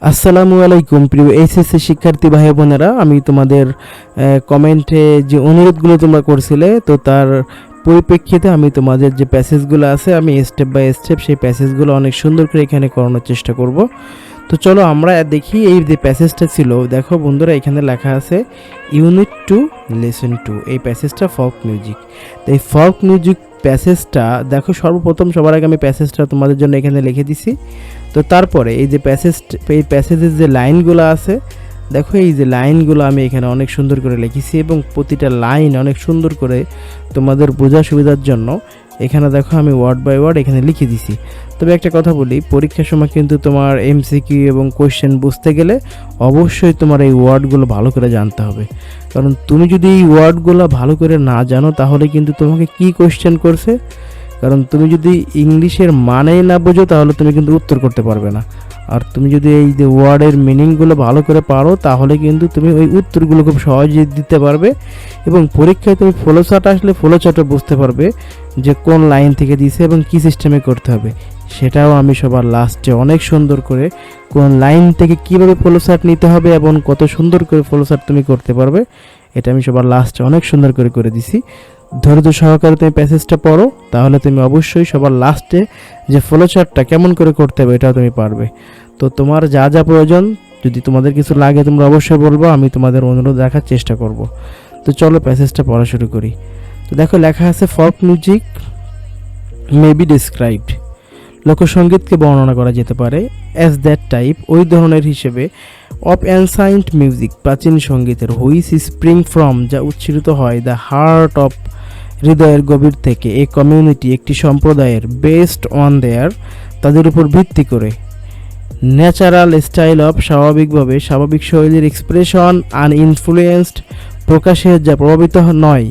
আসসালামু আলাইকুম প্রিয় এইচএসসি শিক্ষার্থী ভাই বোনেরা, আমি তোমাদের কমেন্টে যে অনুরোধগুলো তোমরা করছিলে, তো তার পরিপ্রেক্ষিতে আমি তোমাদের যে প্যাসেজগুলো আছে আমি স্টেপ বাই স্টেপ সেই প্যাসেজগুলো অনেক সুন্দর করে এখানে করানোর চেষ্টা করব। তো চলো আমরা দেখি এই যে প্যাসেজটা ছিল। দেখো বন্ধুরা, এখানে লেখা আছে ইউনিট 2 লেসন 2, এই প্যাসেজটা ফোক মিউজিক। তো এই ফোক মিউজিক প্যাসেজটা দেখো, সর্বপ্রথম সবার আগে আমি প্যাসেজটা তোমাদের জন্য এখানে লিখে দিছি। তো তারপরে এই যে এই প্যাসেজের যে লাইনগুলো আছে, দেখো এই যে লাইনগুলো আমি এখানে অনেক সুন্দর করে লিখেছি এবং প্রতিটা লাইন অনেক সুন্দর করে তোমাদের বোঝার সুবিধার জন্য এখানে দেখো আমি ওয়ার্ড বাই ওয়ার্ড এখানে লিখে দিছি। তবে একটা কথা বলি, পরীক্ষার সময় কিন্তু তোমার এমসিকিউ এবং কোশ্চেন বুঝতে গেলে অবশ্যই তোমার এই ওয়ার্ডগুলো ভালো করে জানতে হবে। কারণ তুমি যদি এই ওয়ার্ডগুলো ভালো করে না জানো তাহলে কিন্তু তোমাকে কি কোশ্চেন করছে, কারণ তুমি যদি ইংলিশের মানেই না বোঝো তাহলে তুমি কিন্তু উত্তর করতে পারবে না। আর তুমি যদি এই যে ওয়ার্ডের মিনিংগুলো ভালো করে পারো তাহলে কিন্তু তুমি ওই উত্তরগুলো খুব সহজে দিতে পারবে এবং পরীক্ষায় তুমি ফ্লোচার্ট আসলে ফ্লোচার্টও বুঝতে পারবে যে কোন লাইন থেকে দিছে এবং কী সিস্টেমে করতে হবে। সেটাও আমি সবার লাস্টে অনেক সুন্দর করে কোন লাইন থেকে কীভাবে ফ্লোচার্ট নিতে হবে এবং কত সুন্দর করে ফ্লোচার্ট তুমি করতে পারবে, এটা আমি সবার লাস্টে অনেক সুন্দর করে দিছি। ধৈর্য সহকারে তুমি প্যাসেজটা পড়ো, তাহলে তুমি অবশ্যই সবার লাস্টে যে ফ্লোচার্টটা কেমন করে করতে হবে এটাও তুমি পারবে। তো তোমার যা যা প্রয়োজন, যদি তোমাদের কিছু লাগে তোমরা অবশ্যই বলবো, আমি তোমাদের অনুরোধ রাখার চেষ্টা করব। তো চলো প্যাসেজটা পড়া শুরু করি। তো দেখো লেখা আছে folk music may be described, লোকসঙ্গীতকে বর্ণনা করা যেতে পারে অ্যাজ দ্যাট টাইপ, ওই ধরনের হিসেবে, অফ অ্যানসাইন্ট মিউজিক, প্রাচীন সঙ্গীতের, হুইচ স্প্রিং ফ্রম, যা উচ্চারিত হয়, দ্য হার্ট অফ, হৃদয়ের গভীর থেকে, এ কমিউনিটি, একটি সম্প্রদায়ের, বেসড অন দেয়ার, তাদের উপর ভিত্তি করে, ন্যাচারাল স্টাইল অফ, স্বাভাবিকভাবে, স্বাভাবিক শৈলীর, এক্সপ্রেশন আনইনফ্লুয়েন্সড, প্রকাশের যা প্রভাবিত নয়,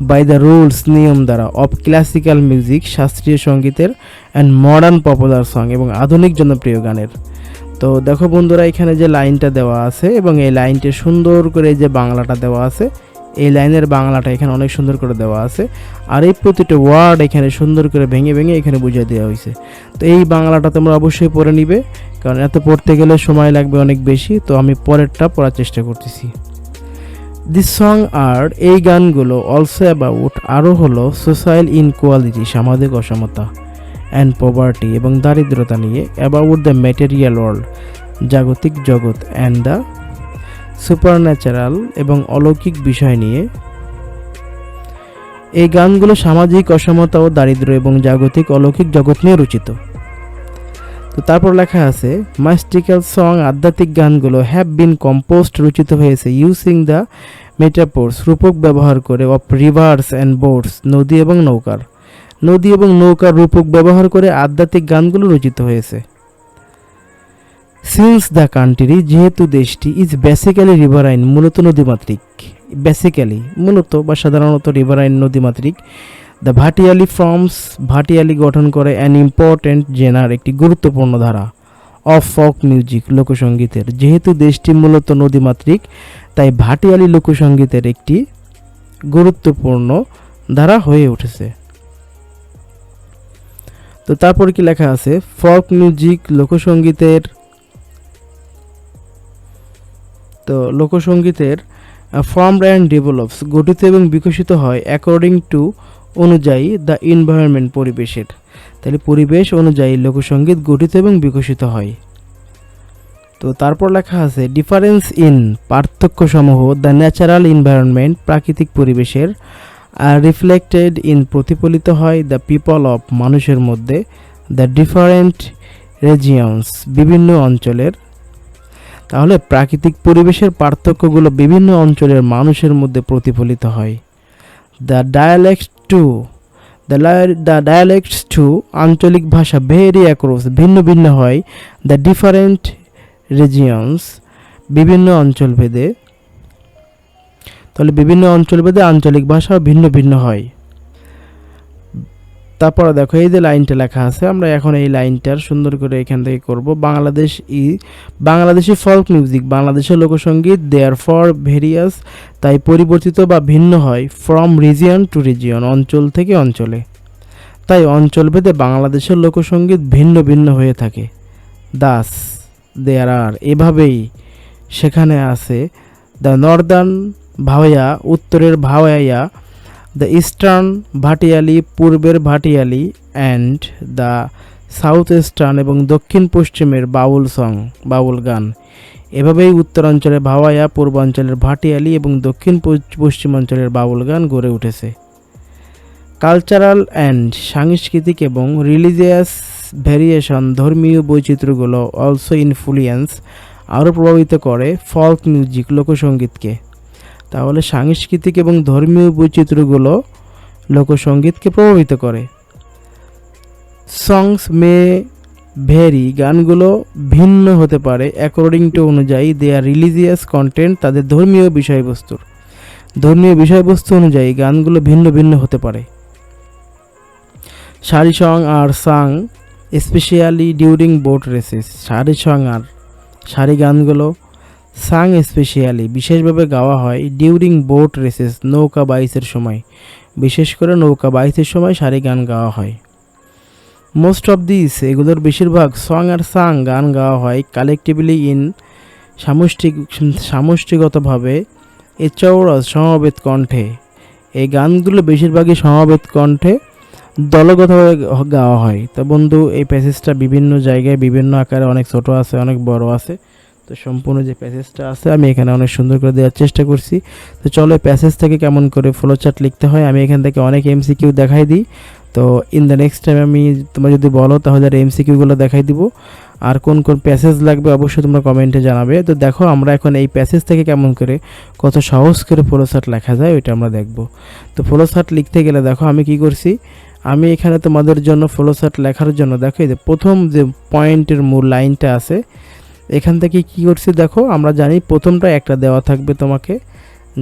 বাই দ্য রুলস, নিয়ম দ্বারা, অফ ক্লাসিক্যাল মিউজিক, শাস্ত্রীয় সঙ্গীতের, অ্যান্ড মডার্ন পপুলার সং, এবং আধুনিক জনপ্রিয় গানের। তো দেখো বন্ধুরা, এখানে যে লাইনটা দেওয়া আছে এবং এই লাইনটা সুন্দর করে যে বাংলাটা দেওয়া আছে, এই লাইনের বাংলাটা এখানে অনেক সুন্দর করে দেওয়া আছে, আর এই প্রতিটা ওয়ার্ড এখানে সুন্দর করে ভেঙে ভেঙে এখানে বুঝিয়ে দেওয়া হয়েছে। তো এই বাংলাটা তোমরা অবশ্যই পড়ে নিবে, কারণ এত পড়তে গেলে সময় লাগবে অনেক বেশি। তো আমি পরেরটা পড়ার চেষ্টা করতেছি। দিস সং আর, এই গানগুলো, অলসো অ্যাবাউট, আরও হলো, সোশ্যাল ইনকোয়ালিটি, সামাজিক অসমতা, অ্যান্ড পভার্টি, এবং দারিদ্রতা নিয়ে, অ্যাবাউট দ্য ম্যাটেরিয়াল ওয়ার্ল্ড, জাগতিক জগৎ, অ্যান্ড দ্য সুপারন্যাচারাল, এবং অলৌকিক বিষয় নিয়ে। এই গানগুলো সামাজিক অসমতা ও দারিদ্র্য এবং জাগতিক অলৌকিক জগৎ নিয়ে রচিত। তো তারপর লেখা আছে মাইস্টিক্যাল সং, আধ্যাত্মিক গানগুলো, হ্যাভ বিন কম্পোজড, রচিত হয়েছে, ইউজিং দ্য মেটাফোর্স, রূপক ব্যবহার করে, অফ রিভার্স অ্যান্ড বোটস, নদী এবং নৌকার রূপক ব্যবহার করে আধ্যাত্মিক গানগুলো রচিত হয়েছে। সিন্স দ্য কান্ট্রি, যেহেতু দেশটি, ইজ বেসিক্যালি রিভারাইন, মূলত নদীমাতৃক, বেসিক্যালি মূলত বা সাধারণত রিভারাইন, নদীমাতৃক। দ্য ভাটিয়ালি ফর্মস, ভাটিয়ালি গঠন করে, অ্যান ইম্পর্টেন্ট জেনার, একটি গুরুত্বপূর্ণ ধারা, অফ ফোক মিউজিক, লোকসঙ্গীতের। যেহেতু দেশটি মূলত নদীমাতৃক, তাই ভাটিয়ালি লোকসঙ্গীতের একটি গুরুত্বপূর্ণ ধারা হয়ে উঠেছে। তো তারপর কি লেখা আছে, ফোক মিউজিক, লোকসঙ্গীতের, তো লোকসঙ্গীতের ফর্মড অ্যান্ড ডেভেলপস, গঠিত এবং বিকশিত হয়, অ্যাকর্ডিং টু, অনুযায়ী, দ্য এনভায়রনমেন্ট, পরিবেশের। তাহলে পরিবেশ অনুযায়ী লোকসঙ্গীত গঠিত এবং বিকশিত হয়। তো তারপর লেখা আছে ডিফারেন্স ইন, পার্থক্য সমূহ, দ্য ন্যাচারাল এনভায়রনমেন্ট, প্রাকৃতিক পরিবেশের, আর রিফ্লেক্টেড ইন, প্রতিফলিত হয়, দ্য পিপল অফ, মানুষের মধ্যে, দ্য ডিফারেন্ট রিজিয়নস, বিভিন্ন অঞ্চলের। তাহলে প্রাকৃতিক পরিবেশের পার্থক্যগুলো বিভিন্ন অঞ্চলের মানুষের মধ্যে প্রতিফলিত হয়। দ্য ডায়ালেক্টস টু, আঞ্চলিক ভাষা, ভেরি অ্যাক্রস, ভিন্ন ভিন্ন হয়, দ্য ডিফারেন্ট রিজিয়নস, বিভিন্ন অঞ্চল ভেদে। তাহলে বিভিন্ন অঞ্চল ভেদে আঞ্চলিক ভাষা ভিন্ন ভিন্ন হয়। তারপরে দেখো এই যে লাইনটা লেখা আছে, আমরা এখন এই লাইনটার সুন্দর করে এখান থেকে করব। বাংলাদেশি ফোক মিউজিক, বাংলাদেশের লোকসঙ্গীত, দেয়ার ফর ভেরিয়াস, তাই পরিবর্তিত বা ভিন্ন হয়, ফ্রম রিজিয়ন টু রিজিয়ন, অঞ্চল থেকে অঞ্চলে, তাই অঞ্চলভেদে বাংলাদেশের লোকসঙ্গীত ভিন্ন ভিন্ন হয়ে থাকে। দাস দেয়ার আর, এভাবেই সেখানে আছে দ্য নর্দার্ন ভাওয়া, উত্তরের ভাওয়াইয়া, দ্য ইস্টার্ন ভাটিয়ালি, পূর্বের ভাটিয়ালি, অ্যান্ড দ্য সাউথ ইস্টার্ন এবং দক্ষিণ পশ্চিমের বাউল সং, বাউল গান। এভাবেই উত্তরাঞ্চলের ভাওয়াইয়া, পূর্বাঞ্চলের ভাটিয়ালি এবং দক্ষিণ পশ্চিমাঞ্চলের বাউল গান গড়ে উঠেছে। কালচারাল অ্যান্ড সাংস্কৃতিক এবং রিলিজিয়াস ভ্যারিয়েশন, ধর্মীয় বৈচিত্র্যগুলো অলসো ইনফ্লুয়েন্স, আরও প্রভাবিত করে ফল্ক মিউজিক, লোকসঙ্গীতকে। তাহলে সাংস্কৃতিক এবং ধর্মীয় বৈচিত্র্যগুলো লোকসঙ্গীতকে প্রভাবিত করে। সংস মে ভেরি, গানগুলো ভিন্ন হতে পারে অ্যাকর্ডিং টু, অনুযায়ী দেয়ার রিলিজিয়াস কন্টেন্ট, তাদের ধর্মীয় বিষয়বস্তু অনুযায়ী গানগুলো ভিন্ন ভিন্ন হতে পারে। সারি সং আর সাং স্পেশালি ডিউরিং বোট রেসেস, সারি সং আর সারি গানগুলো সাং স্পেশালি বিশেষভাবে গাওয়া হয় ডিউরিং বোট রেসেস, নৌকা বাইচের সময়, বিশেষ করে নৌকা বাইচের সময় সারি গান গাওয়া হয়। মোস্ট অফ দিস, এগুলোর বেশিরভাগ সং আর সাং গান গাওয়া হয় কালেকটিভলি ইন, সামষ্টিকগতভাবে, এ চৌরাস সমবেত কণ্ঠে। এই গানগুলো বেশিরভাগই সমবেত কণ্ঠে দলগতভাবে গাওয়া হয়। তো বন্ধু, এই প্যাসেজটা বিভিন্ন জায়গায় বিভিন্ন আকারে, অনেক ছোট আছে, অনেক বড় আছে। তো সম্পূর্ণ যে প্যাসেজটা আছে আমি এখানে অনেক সুন্দর করে দেওয়ার চেষ্টা করছি। তো চলো প্যাসেজ থেকে কেমন করে ফ্লোচার্ট লিখতে হয় আমি এখান থেকে অনেক এমসিকিউ দেখাই দিই। তো ইন দ্য নেক্সট টাইম আমি তোমরা যদি বলো তাহলে আর এমসিকিউগুলো দেখাই দিব। আর কোন কোন প্যাসেজ লাগবে অবশ্যই তোমরা কমেন্টে জানাবে। তো দেখো আমরা এখন এই প্যাসেজ থেকে কেমন করে কত সহজ করে ফ্লোচার্ট লেখা যায় ওইটা আমরা দেখব। তো ফ্লোচার্ট লিখতে গেলে দেখো আমি কি করছি, আমি এখানে তোমাদের জন্য ফ্লোচার্ট লেখার জন্য দেখো এই যে প্রথম যে পয়েন্টের মূল লাইনটা আছে এখান থেকে কি করছি দেখো, আমরা জানি প্রথমটা একটা দেওয়া থাকবে তোমাকে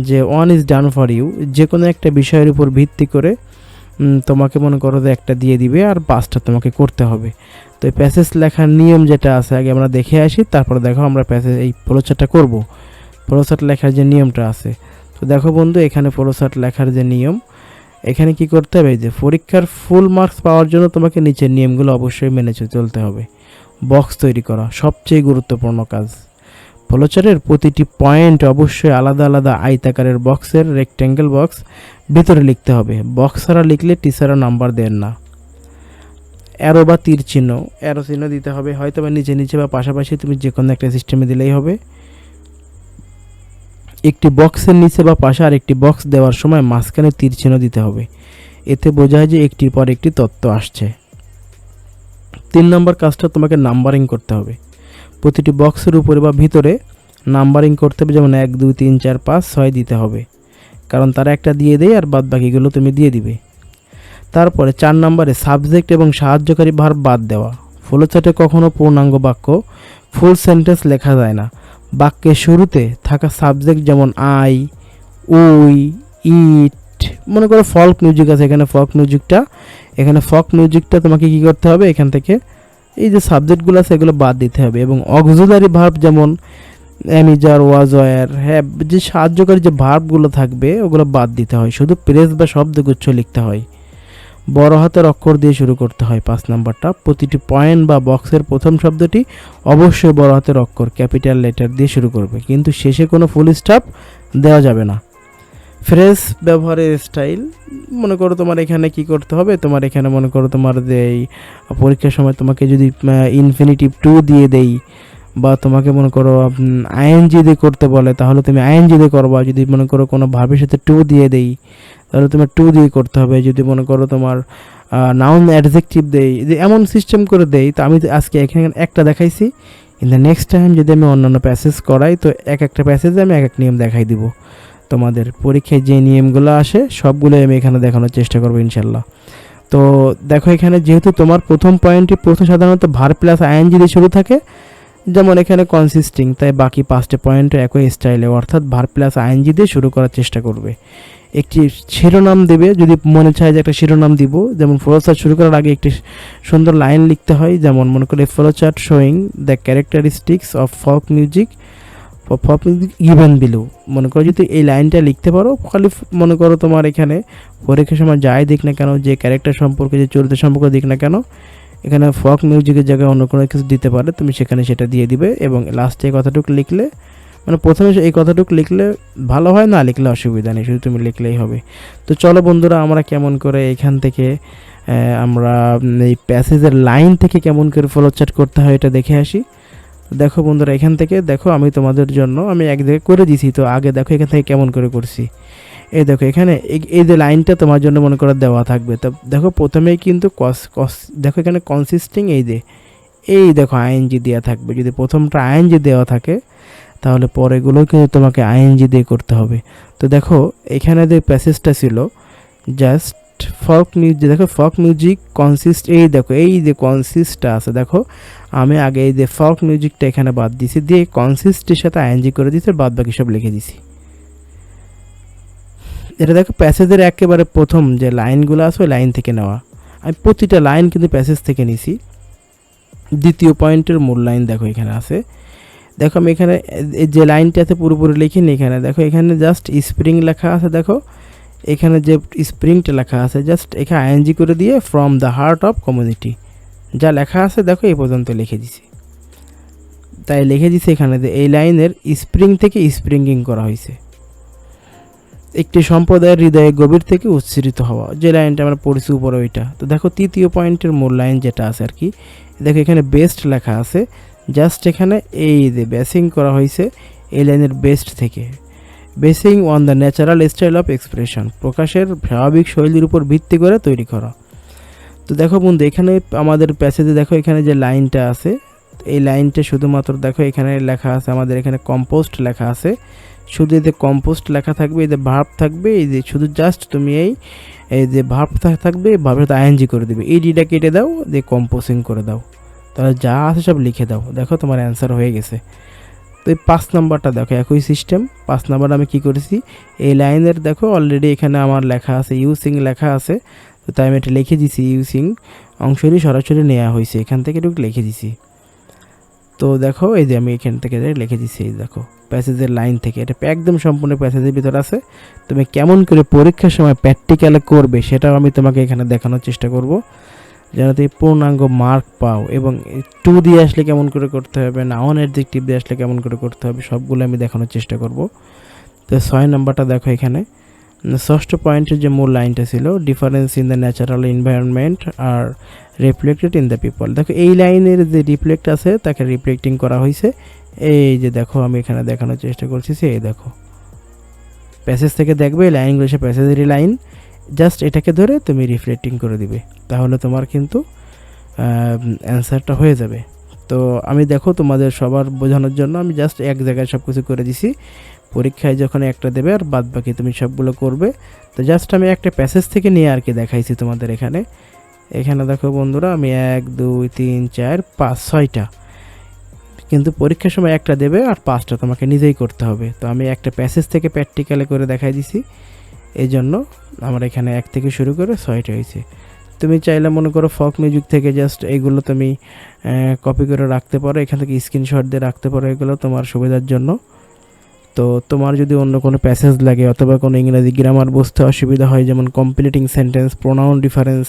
যে one is done for you, যে কোনো একটা বিষয়ের উপর ভিত্তি করে তোমাকে মনে করো যে একটা দিয়ে দিবে আর 5টা তোমাকে করতে হবে। তো এই প্যাসেজ লেখার নিয়ম যেটা আছে আগে আমরা দেখে আসি, তারপরে দেখো আমরা প্যাসেজ এই ফ্লোচার্টটা করব। ফ্লোচার্ট লেখার যে নিয়মটা আছে, তো দেখো বন্ধু এখানে ফ্লোচার্ট লেখার যে নিয়ম, এখানে কি করতে হবে যে পরীক্ষার ফুল মার্কস পাওয়ার জন্য তোমাকে নিচের নিয়মগুলো অবশ্যই মেনে চলতে হবে। বক্স তৈরি করা সবচেয়ে গুরুত্বপূর্ণ কাজ। ফ্লোচার্টের প্রতিটি পয়েন্ট অবশ্যই আলাদা আলাদা আয়তাকারের বক্সের, রেক্ট্যাঙ্গেল বক্স ভিতরে লিখতে হবে। বক্স ছাড়া লিখলে টিচাররা নাম্বার দেন না। অ্যারো বা তীর চিহ্ন, অ্যারো চিহ্ন দিতে হবে, হয়তো বা নিচে নিচে বা পাশাপাশি, তুমি যে কোনো একটা সিস্টেমে দিলেই হবে। একটি বক্সের নিচে বা পাশে আর একটি বক্স দেওয়ার সময় মাঝখানে তীর চিহ্ন দিতে হবে, এতে বোঝায় যে একটির পর একটি তথ্য আসছে। 3 নম্বর কাজটা তোমাকে নাম্বারিং করতে হবে। প্রতিটি বক্সের উপরে বা ভিতরে নাম্বারিং করতে হবে, যেমন 1 2 3 4 5 6 দিতে হবে, কারণ তারা একটা দিয়ে দেয় আর বাদ বাকিগুলো তুমি দিয়ে দিবে। তারপরে 4 নম্বরে সাবজেক্ট এবং সাহায্যকারী ভার্ব বাদ দেওয়া। ফ্লোচার্টে কখনো পূর্ণাঙ্গ বাক্য ফুল সেন্টেন্স লেখা যায় না। বাক্যের শুরুতে থাকা সাবজেক্ট যেমন আই, উই, ইট, মনে করো ফল্ক মিউজিক আছে এখানে, ফল্ক মিউজিকটা তোমাকে কি করতে হবে, এখান থেকে এই যে সাবজেক্টগুলো আছে এগুলো বাদ দিতে হবে। এবং অক্সিলারি ভার্ব যেমন অ্যামিজার, ওয়াজ, ওয়ার, হ্যাভ, যে সাহায্যকারী যে ভার্বগুলো থাকবে ওগুলো বাদ দিতে হয়, শুধু প্রেস বা শব্দগুচ্ছ লিখতে হয়। বড় হাতের অক্ষর দিয়ে শুরু করতে হয়। 5 নাম্বারটা, প্রতিটি পয়েন্ট বা বক্সের প্রথম শব্দটি অবশ্যই বড় হাতের অক্ষর ক্যাপিটাল লেটার দিয়ে শুরু করবে, কিন্তু শেষে কোনো ফুল স্টপ দেওয়া যাবে না। ফ্রেজ ব্যবহারের স্টাইল, মনে করো তোমার এখানে কি করতে হবে, তোমার এখানে মনে করো তোমার যে এই পরীক্ষার সময় তোমাকে যদি ইনফিনিটিভ টু দিয়ে দেই বা তোমাকে মনে করো আইএনজি দিয়ে করতে বলে তাহলে তুমি আইএনজি দিয়ে করবা। যদি মনে করো কোনো ভার্বের সাথে টু দিয়ে দেই তাহলে তোমার টু দিয়ে করতে হবে। যদি মনে করো তোমার নাউন অ্যাডজেক্টিভ দেই, যে এমন সিস্টেম করে দেই। তো আমি আজকে এখানে একটা দেখাইছি, ইন দ্য নেক্সট টাইম যদি আমি অন্যান্য প্যাসেজ করাই তো একটা প্যাসেজে আমি এক নিয়ম দেখাই দিব। তোমাদের পরীক্ষায় যে নিয়মগুলো আসে সবগুলো আমি এখানে দেখানোর চেষ্টা করবো ইনশাল্লাহ। তো দেখো এখানে যেহেতু তোমার প্রথম পয়েন্টটি সাধারণত ভার্ব প্লাস আইএনজি দিয়ে শুরু থাকে, যেমন এখানে কনসিস্টিং, তাই বাকি 5টা পয়েন্টও একই স্টাইলে, অর্থাৎ ভার্ব প্লাস আইএনজি দিয়ে শুরু করার চেষ্টা করবে। একটি শিরোনাম দেবে, যদি মনে চায় যে একটা শিরোনাম দিব, যেমন ফ্লোচার্ট শুরু করার আগে একটি সুন্দর লাইন লিখতে হয়, যেমন মনে করে flowchart showing the characteristics of flock music given below. মনে করো যদি এই লাইনটা লিখতে পারো, খালি মনে করো তোমার এখানে পরীক্ষার সময় যাই দিক না কেন, যে ক্যারেক্টার সম্পর্কে, যে চরিত্র সম্পর্কে দিক না কেন, এখানে ফক মিউজিকের জায়গায় অন্য কোনো কিছু দিতে পারে, তুমি সেখানে সেটা দিয়ে দিবে এবং লাস্টে এই কথাটুকু লিখলে, মানে প্রথমে এই কথাটুকু লিখলে ভালো হয়, না লিখলে অসুবিধা নেই, শুধু তুমি লিখলেই হবে। তো চলো বন্ধুরা, আমরা কেমন করে এখান থেকে আমরা এই প্যাসেজের লাইন থেকে কেমন করে ফ্লো চার্ট করতে হয় এটা দেখে আসি। দেখো বন্ধুরা, এখান থেকে দেখো আমি তোমাদের জন্য আমি এক জায়গায় করে দিছি, তো আগে দেখো এখান থেকে কেমন করে করছি। এই দেখো এখানে এই যে লাইনটা তোমার জন্য মনে করে দেওয়া থাকবে, তো দেখো প্রথমেই কিন্তু দেখো এখানে কনসিস্টিং এই দেখো আইএনজি দেওয়া থাকবে। যদি প্রথমটা আইএনজি দেওয়া থাকে তাহলে পরেগুলো কিন্তু তোমাকে আইএনজি দিয়ে করতে হবে। তো দেখো এখানে যে প্যাসেজটা ছিল জাস্ট ফক মিউজিক, দেখো ফক মিউজিক কনসিস্ট, এই দেখো এই যে কনসিস্টটা আছে, দেখো আমি আগে এই যে ফক মিউজিকটা এখানে বাদ দিছি, দিয়ে কনসিস্টের সাথে আইএনজি করে দিয়েছি, বাদ বাকি সব লিখে দিছি। এটা দেখো প্যাসেজের একেবারে প্রথম যে লাইনগুলো আছে ওই লাইন থেকে নেওয়া, আমি প্রতিটা লাইন কিন্তু প্যাসেজ থেকে নিছি। দ্বিতীয় পয়েন্টের মূল লাইন দেখো এখানে আছে, দেখো আমি এখানে যে লাইনটাতে পুরোপুরি লিখিনি, এখানে দেখো এখানে জাস্ট স্প্রিং লেখা আছে, দেখো এখানে যে স্প্রিংটা লেখা আছে জাস্ট এখানে আইএনজি করে দিয়ে from the heart of community যা লেখা আছে দেখো এই পর্যন্ত লিখে দিছি। তাই লিখে দিছি এখানে যে এই লাইনের স্প্রিং থেকে স্প্রিঙ্গিং করা হয়েছে, একটি সম্প্রদায়ের হৃদয়ে গভীর থেকে উচ্ছ্বসিত হওয়া, যে লাইনটা আমরা পড়েছি উপরে ওইটা। তো দেখো তৃতীয় পয়েন্টের মূল লাইন যেটা আছে আর কি, দেখো এখানে বেস্ট লেখা আছে, জাস্ট এখানে এই যে বেসিং করা হয়েছে এই লাইনের বেস্ট থেকে, basin on the natural style of expression, প্রকাশের স্বাভাবিক শৈলীর উপর ভিত্তি করে তৈরি করা। তো দেখো বন্ধু এখানে আমাদের প্যাসেজে দেখো এখানে যে লাইনটা আছে এই লাইনটা শুধুমাত্র দেখো এখানে লেখা আছে, আমাদের এখানে কম্পোস্ট লেখা আছে, শুধু এতে কম্পোস্ট লেখা থাকবে, এই যে ভার্ব থাকবে, এই যে শুধু জাস্ট তুমি এই যে ভার্ব থাকবে, ভার্বের আইএনজি করে দেবে, এই ডিটা কেটে দাও, দিয়ে কম্পোজিং করে দাও, তাহলে যা আছে সব লিখে দাও, দেখো তোমার অ্যান্সার হয়ে গেছে। তো এই 5 নাম্বারটা দেখো একই সিস্টেম। 5 নাম্বার আমি কি করেছি, এই লাইনের দেখো অলরেডি এখানে আমার লেখা আছে ইউজিং লেখা আছে, তো তাই আমি এটা লিখে দিছি, ইউজিং অংশটি সরাসরি নেওয়া হয়েছে, এখান থেকে একটু লিখে দিছি। তো দেখো এই যে আমি এখান থেকে লিখে দিছি, এই দেখো প্যাসেজের লাইন থেকে, এটা একদম সম্পূর্ণ প্যাসেজের ভিতর আছে। তুমি কেমন করে পরীক্ষার সময় প্র্যাকটিক্যালে করবে সেটাও আমি তোমাকে এখানে দেখানোর চেষ্টা করব, যেন তুমি পূর্ণাঙ্গ মার্ক পাও। এবং 2 দিয়ে আসলে কেমন করে করতে হবে, নাউন অ্যাডজেক্টিভ দিয়ে আসলে কেমন করে করতে হবে, সবগুলো আমি দেখানোর চেষ্টা করব। তো 6 নাম্বারটা দেখো এখানে 6ষ্ঠ পয়েন্টের যে মূল লাইনটা ছিল, difference in the natural environment are reflected in the people, দেখো এই লাইনের যে রিফ্লেক্ট আছে তাকে রিফ্লেক্টিং করা হয়েছে, এই যে দেখো আমি এখানে দেখানোর চেষ্টা করছি, এই দেখো প্যাসেজ থেকে দেখবে এই লাইনগুলো সে প্যাসেজেরই লাইন, জাস্ট এটাকে ধরে তুমি রিফ্লেক্টিং করে দিবে, তাহলে তোমার কিন্তু অ্যান্সারটা হয়ে যাবে। তো আমি দেখো তোমাদের সবার বোঝানোর জন্য আমি জাস্ট এক জায়গায় সব কিছু করে দিছি, পরীক্ষায় যখন একটা দেবে আর বাদ বাকি তুমি সবগুলো করবে। তো জাস্ট আমি একটা প্যাসেজ থেকে নিয়ে আর কি দেখাইছি তোমাদের এখানে। এখানে দেখো বন্ধুরা আমি 1 2 3 4 5 6টা, কিন্তু পরীক্ষার সময় একটা দেবে আর 5টা তোমাকে নিজেই করতে হবে। তো আমি একটা প্যাসেজ থেকে প্র্যাকটিক্যালে করে দেখাই দিছি, এই জন্য আমার এখানে 1 থেকে শুরু করে 6টা হয়েছে। তুমি চাইলে মনে করো ফক মিউজিক থেকে জাস্ট এইগুলো তুমি কপি করে রাখতে পারো, এখান থেকে স্ক্রিনশট দিয়ে রাখতে পারো, এগুলো তোমার সুবিধার জন্য। তো তোমার যদি অন্য কোনো প্যাসেজ লাগে অথবা কোনো ইংরেজি গ্রামার বুঝতে অসুবিধা হয়, যেমন কমপ্লিটিং সেন্টেন্স, প্রোনাউন ডিফারেন্স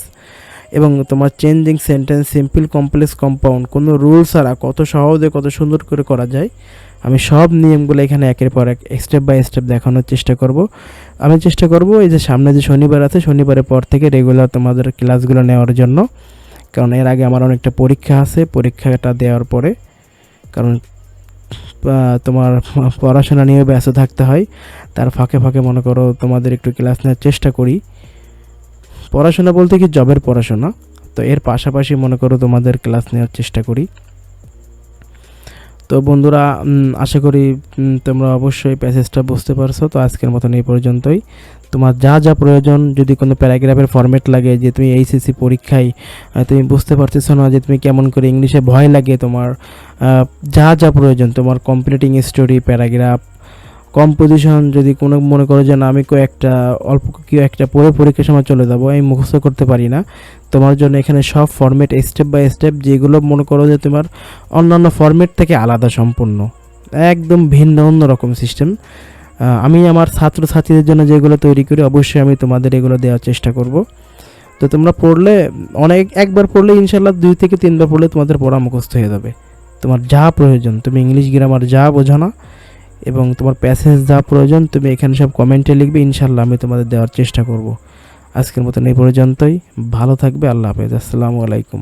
এবং তোমার changing sentence, simple complex compound, কোনো রুল ছাড়া কত সহজে কত সুন্দর করে করা যায়, আমি সব নিয়মগুলো এখানে একের পর এক স্টেপ বাই স্টেপ দেখানোর চেষ্টা করব। আমি চেষ্টা করব এই যে সামনে যে শনিবার আছে, শনিবারের পর থেকে রেগুলার তোমাদের ক্লাসগুলো নেওয়ার জন্য, কারণ এর আগে আমার অনেকটা পরীক্ষা আছে, পরীক্ষাটা দেওয়ার পরে কারণ তোমার পড়াশোনা নিয়ে ব্যস্ত থাকতে হয়, তার ফাঁকে ফাঁকে মনে করো তোমাদের একটু ক্লাস নেওয়ার চেষ্টা করি, পড়াশোনা বলতে কি জবের পড়াশোনা, তো এর পাশাপাশি মনে করো তোমাদের ক্লাস নেওয়ার চেষ্টা করি। তো বন্ধুরা আশা করি তোমরা অবশ্যই প্যাসেজটা বুঝতে পারছো। তো আজকের মতন এই পর্যন্তই। তোমার যা যা প্রয়োজন, যদি কোনো প্যারাগ্রাফের ফরম্যাট লাগে, যে তুমি এইচএসসি পরীক্ষায় তুমি বুঝতে পারতেছো না যে তুমি কেমন করে ইংলিশে ভয় লাগে, তোমার যা যা প্রয়োজন, তোমার কমপ্লিটিং স্টোরি, প্যারাগ্রাফ, কম্পোজিশন, যদি কোনো মনে করো যে না আমি অল্প একটা পড়ে পরীক্ষার সময় চলে যাবো, আমি মুখস্থ করতে পারি না, তোমার জন্য এখানে সব ফরম্যাট স্টেপ বাই স্টেপ, যেগুলো মনে করো যে তোমার অন্যান্য ফরম্যাট থেকে আলাদা, সম্পূর্ণ একদম ভিন্ন অন্যরকম সিস্টেম, আমি আমার ছাত্রছাত্রীদের জন্য যেগুলো তৈরি করি অবশ্যই আমি তোমাদের এগুলো দেওয়ার চেষ্টা করব। তো তোমরা পড়লে একবার পড়লে ইনশাল্লাহ 2 থেকে 3বার পড়লে তোমাদের পড়া মুখস্থ হয়ে যাবে। তোমার যা প্রয়োজন, তুমি ইংলিশ গ্রামার যা বোঝো না এবং তোমার প্যাসেজ যা প্রয়োজন তুমি এখানে সব কমেন্টে লিখবে, ইনশাল্লাহ আমি তোমাদের দেওয়ার চেষ্টা করব। আজকের মতন এই পর্যন্তই। ভালো থাকবে। আল্লাহ হাফেজ। আসসালামু আলাইকুম।